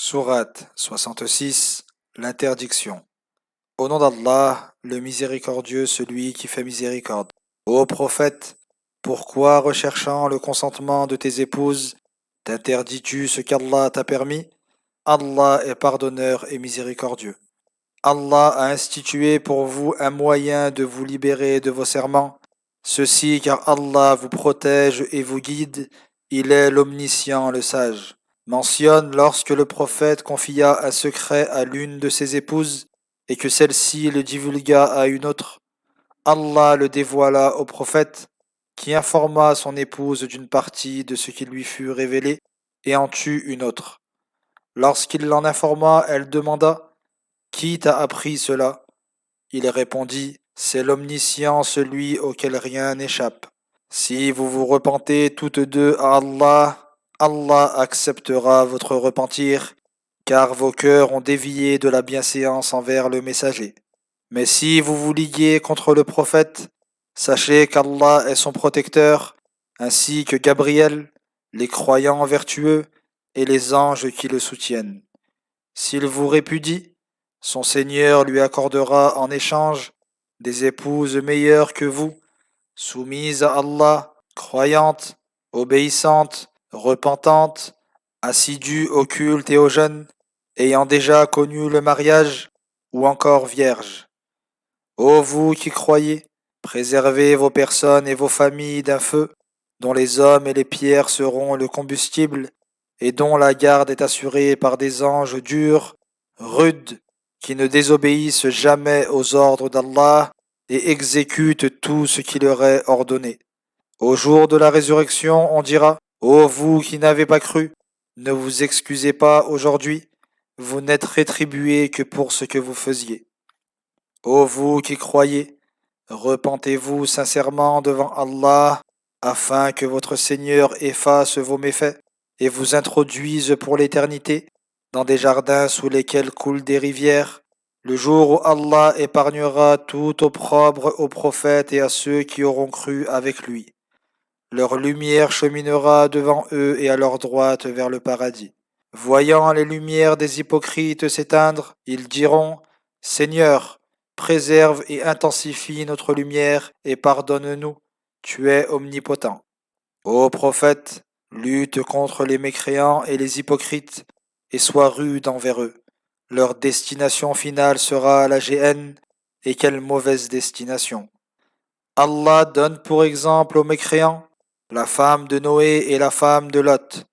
Sourate 66, l'interdiction. Au nom d'Allah, le miséricordieux, celui qui fait miséricorde. Ô prophète, pourquoi, recherchant le consentement de tes épouses, t'interdis-tu ce qu'Allah t'a permis? Allah est pardonneur et miséricordieux. Allah a institué pour vous un moyen de vous libérer de vos serments. Ceci car Allah vous protège et vous guide, il est l'omniscient, le sage. Mentionne lorsque le prophète confia un secret à l'une de ses épouses et que celle-ci le divulgua à une autre. Allah le dévoila au prophète, qui informa son épouse d'une partie de ce qui lui fut révélé et en tut une autre. Lorsqu'il l'en informa, elle demanda: Qui t'a appris cela? Il répondit: C'est l'omniscient, celui auquel rien n'échappe. Si vous vous repentez toutes deux à Allah, Allah acceptera votre repentir, car vos cœurs ont dévié de la bienséance envers le messager. Mais si vous vous liguez contre le prophète, sachez qu'Allah est son protecteur, ainsi que Gabriel, les croyants vertueux et les anges qui le soutiennent. S'il vous répudie, son Seigneur lui accordera en échange des épouses meilleures que vous, soumises à Allah, croyantes, obéissantes, repentantes, assidues au culte et au jeûne, ayant déjà connu le mariage, ou encore vierges. Ô vous qui croyez, préservez vos personnes et vos familles d'un feu, dont les hommes et les pierres seront le combustible, et dont la garde est assurée par des anges durs, rudes, qui ne désobéissent jamais aux ordres d'Allah et exécutent tout ce qui leur est ordonné. Au jour de la résurrection, on dira: Ô vous qui n'avez pas cru, ne vous excusez pas aujourd'hui, vous n'êtes rétribués que pour ce que vous faisiez. Ô vous qui croyez, repentez-vous sincèrement devant Allah, afin que votre Seigneur efface vos méfaits et vous introduise pour l'éternité dans des jardins sous lesquels coulent des rivières, le jour où Allah épargnera tout opprobre aux prophètes et à ceux qui auront cru avec lui. Leur lumière cheminera devant eux et à leur droite vers le paradis. Voyant les lumières des hypocrites s'éteindre, ils diront: Seigneur, préserve et intensifie notre lumière et pardonne-nous, tu es omnipotent. Ô prophète, lutte contre les mécréants et les hypocrites, et sois rude envers eux. Leur destination finale sera la géhenne, et quelle mauvaise destination. Allah donne pour exemple aux mécréants la femme de Noé et la femme de Lot.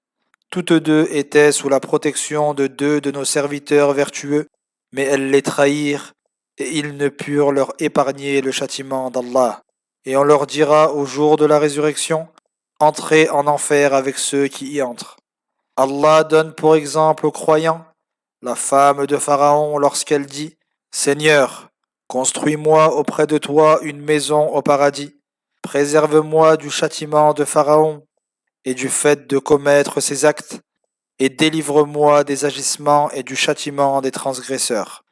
Toutes deux étaient sous la protection de deux de nos serviteurs vertueux, mais elles les trahirent, et ils ne purent leur épargner le châtiment d'Allah. Et on leur dira au jour de la résurrection: Entrez en enfer avec ceux qui y entrent. Allah donne pour exemple aux croyants la femme de Pharaon lorsqu'elle dit: Seigneur, construis-moi auprès de toi une maison au paradis. Préserve-moi du châtiment de Pharaon et du fait de commettre ses actes, et délivre-moi des agissements et du châtiment des transgresseurs.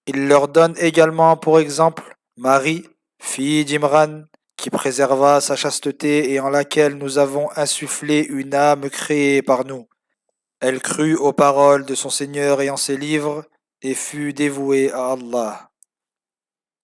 Il leur donne également pour exemple Marie, fille d'Imran, qui préserva sa chasteté et en laquelle nous avons insufflé une âme créée par nous. Elle crut aux paroles de son Seigneur et en ses livres, et fut dévouée à Allah.